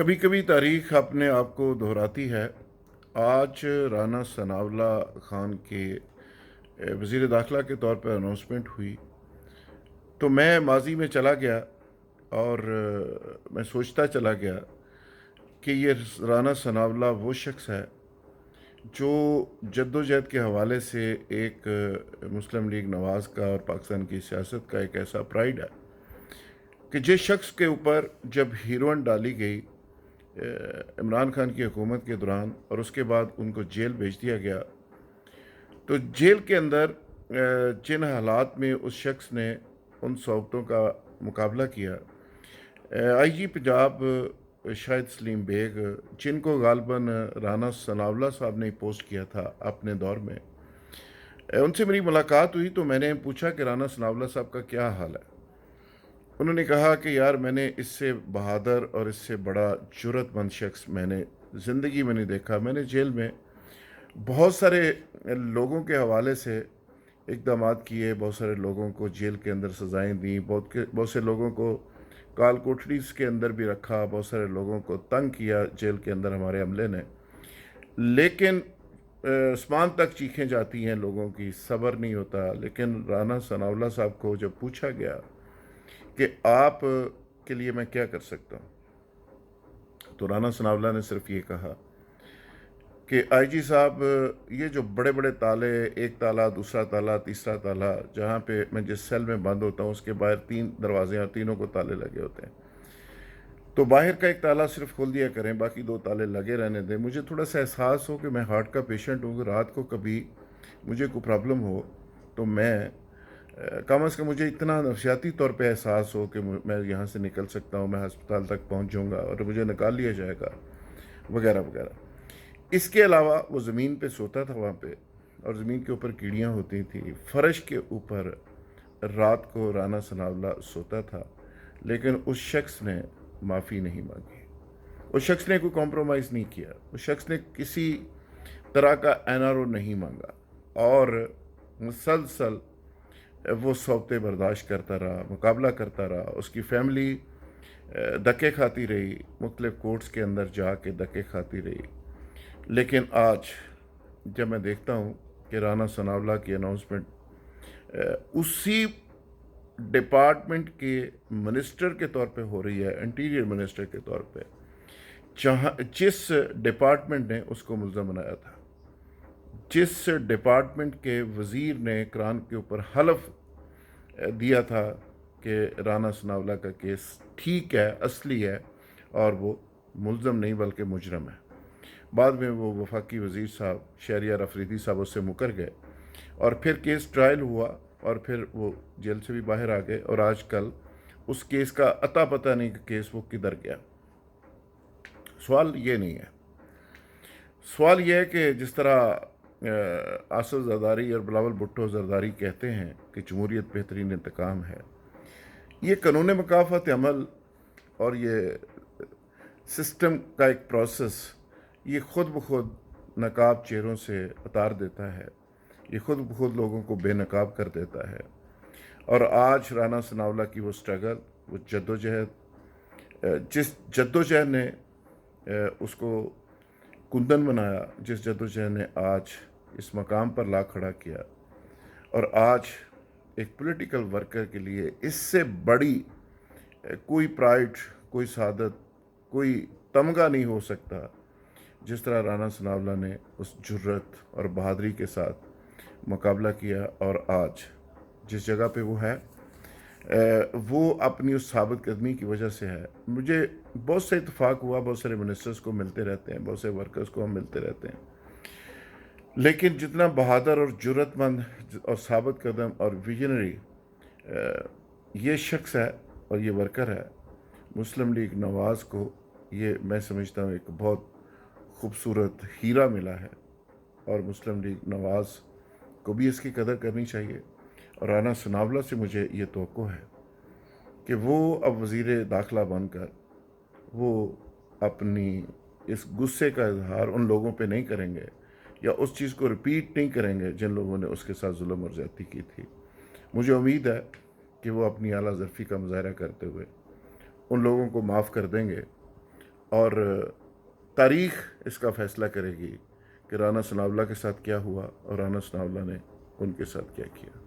کبھی کبھی تاریخ اپنے آپ کو دہراتی ہے۔ آج رانا ثناءاللہ خان کے وزیر داخلہ کے طور پر اناؤنسمنٹ ہوئی تو میں ماضی میں چلا گیا اور میں سوچتا چلا گیا کہ یہ رانا ثناءاللہ وہ شخص ہے جو جد و جہد کے حوالے سے ایک مسلم لیگ نواز کا اور پاکستان کی سیاست کا ایک ایسا پرائیڈ ہے کہ جس شخص کے اوپر جب ہیروئن ڈالی گئی عمران خان کی حکومت کے دوران اور اس کے بعد ان کو جیل بھیج دیا گیا، تو جیل کے اندر جن حالات میں اس شخص نے ان صعوبتوں کا مقابلہ کیا، آئی جی پنجاب شاہد سلیم بیگ، جن کو غالباً رانا ثناءاللہ صاحب نے پوسٹ کیا تھا اپنے دور میں، ان سے میری ملاقات ہوئی تو میں نے پوچھا کہ رانا ثناءاللہ صاحب کا کیا حال ہے۔ انہوں نے کہا کہ یار، میں نے اس سے بہادر اور اس سے بڑا جرت مند شخص میں نے زندگی میں نہیں دیکھا۔ میں نے جیل میں بہت سارے لوگوں کے حوالے سے اقدامات کیے، بہت سارے لوگوں کو جیل کے اندر سزائیں دیں، بہت سے لوگوں کو کال کوٹڑیز کے اندر بھی رکھا، بہت سارے لوگوں کو تنگ کیا جیل کے اندر ہمارے عملے نے، لیکن آسمان تک چیخیں جاتی ہیں لوگوں کی، صبر نہیں ہوتا۔ لیکن رانا ثناءاللہ صاحب کو جب پوچھا گیا کہ آپ کے لیے میں کیا کر سکتا ہوں، تو رانا ثناءاللہ نے صرف یہ کہا کہ آئی جی صاحب، یہ جو بڑے بڑے تالے، ایک تالا، دوسرا تالا، تیسرا تالا، جہاں پہ میں جس سیل میں بند ہوتا ہوں اس کے باہر 3 دروازے اور تینوں کو تالے لگے ہوتے ہیں، تو باہر کا ایک تالا صرف کھول دیا کریں، باقی 2 تالے لگے رہنے دیں۔ مجھے تھوڑا سا احساس ہو کہ میں ہارٹ کا پیشنٹ ہوں، رات کو کبھی مجھے کوئی پرابلم ہو تو میں کم از کم مجھے اتنا نفسیاتی طور پہ احساس ہو کہ میں یہاں سے نکل سکتا ہوں، میں ہسپتال تک پہنچ جاؤں گا اور مجھے نکال لیا جائے گا، وغیرہ وغیرہ۔ اس کے علاوہ وہ زمین پہ سوتا تھا وہاں پہ، اور زمین کے اوپر کیڑیاں ہوتی تھیں، فرش کے اوپر رات کو رانا ثناءاللہ سوتا تھا، لیکن اس شخص نے معافی نہیں مانگی، اس شخص نے کوئی کمپرومائز نہیں کیا، اس شخص نے کسی طرح کا این آر او نہیں مانگا، اور مسلسل وہ صعوبتیں برداشت کرتا رہا، مقابلہ کرتا رہا۔ اس کی فیملی دھکے کھاتی رہی، مختلف کورٹس کے اندر جا کے دھکے کھاتی رہی، لیکن آج جب میں دیکھتا ہوں کہ رانا ثناءاللہ کی اناؤنسمنٹ اسی ڈپارٹمنٹ کے منسٹر کے طور پہ ہو رہی ہے، انٹیریئر منسٹر کے طور پہ، جس ڈپارٹمنٹ نے اس کو ملزم بنایا تھا، جس ڈپارٹمنٹ کے وزیر نے قرآن کے اوپر حلف دیا تھا کہ رانا ثناءاللہ کا کیس ٹھیک ہے، اصلی ہے، اور وہ ملزم نہیں بلکہ مجرم ہے۔ بعد میں وہ وفاقی وزیر صاحب شہریار افریدی صاحب اس سے مکر گئے، اور پھر کیس ٹرائل ہوا، اور پھر وہ جیل سے بھی باہر آ گئے، اور آج کل اس کیس کا اتا پتہ نہیں کہ کیس وہ کدھر گیا۔ سوال یہ نہیں ہے، سوال یہ ہے کہ جس طرح آصف زرداری اور بلاول بھٹو زرداری کہتے ہیں کہ جمہوریت بہترین انتقام ہے، یہ قانون مکافات عمل اور یہ سسٹم کا ایک پروسیس، یہ خود بخود نقاب چہروں سے اتار دیتا ہے، یہ خود بخود لوگوں کو بے نقاب کر دیتا ہے۔ اور آج رانا ثناءاللہ کی وہ سٹرگل، وہ جد و جہد، جس جد و جہد نے اس کو کندن بنایا، جس جد و جہد نے آج اس مقام پر لا کھڑا کیا، اور آج ایک پولیٹیکل ورکر کے لیے اس سے بڑی کوئی پرائڈ، کوئی سعادت، کوئی تمغہ نہیں ہو سکتا جس طرح رانا ثناءاللہ نے اس جرت اور بہادری کے ساتھ مقابلہ کیا، اور آج جس جگہ پہ وہ ہے وہ اپنی اس ثابت قدمی کی وجہ سے ہے۔ مجھے بہت سے اتفاق ہوا، بہت سارے منسٹرز کو ملتے رہتے ہیں، بہت سے ورکرز کو ہم ملتے رہتے ہیں، لیکن جتنا بہادر اور جرت مند اور ثابت قدم اور ویژنری یہ شخص ہے اور یہ ورکر ہے، مسلم لیگ نواز کو یہ میں سمجھتا ہوں ایک بہت خوبصورت ہیرا ملا ہے، اور مسلم لیگ نواز کو بھی اس کی قدر کرنی چاہیے۔ اور رانا ثناءاللہ سے مجھے یہ توقع ہے کہ وہ اب وزیر داخلہ بن کر وہ اپنی اس غصے کا اظہار ان لوگوں پہ نہیں کریں گے، یا اس چیز کو ریپیٹ نہیں کریں گے جن لوگوں نے اس کے ساتھ ظلم اور زیادتی کی تھی۔ مجھے امید ہے کہ وہ اپنی اعلیٰ ظرفی کا مظاہرہ کرتے ہوئے ان لوگوں کو معاف کر دیں گے، اور تاریخ اس کا فیصلہ کرے گی کہ رانا ثناء اللہ کے ساتھ کیا ہوا اور رانا ثناء اللہ نے ان کے ساتھ کیا کیا۔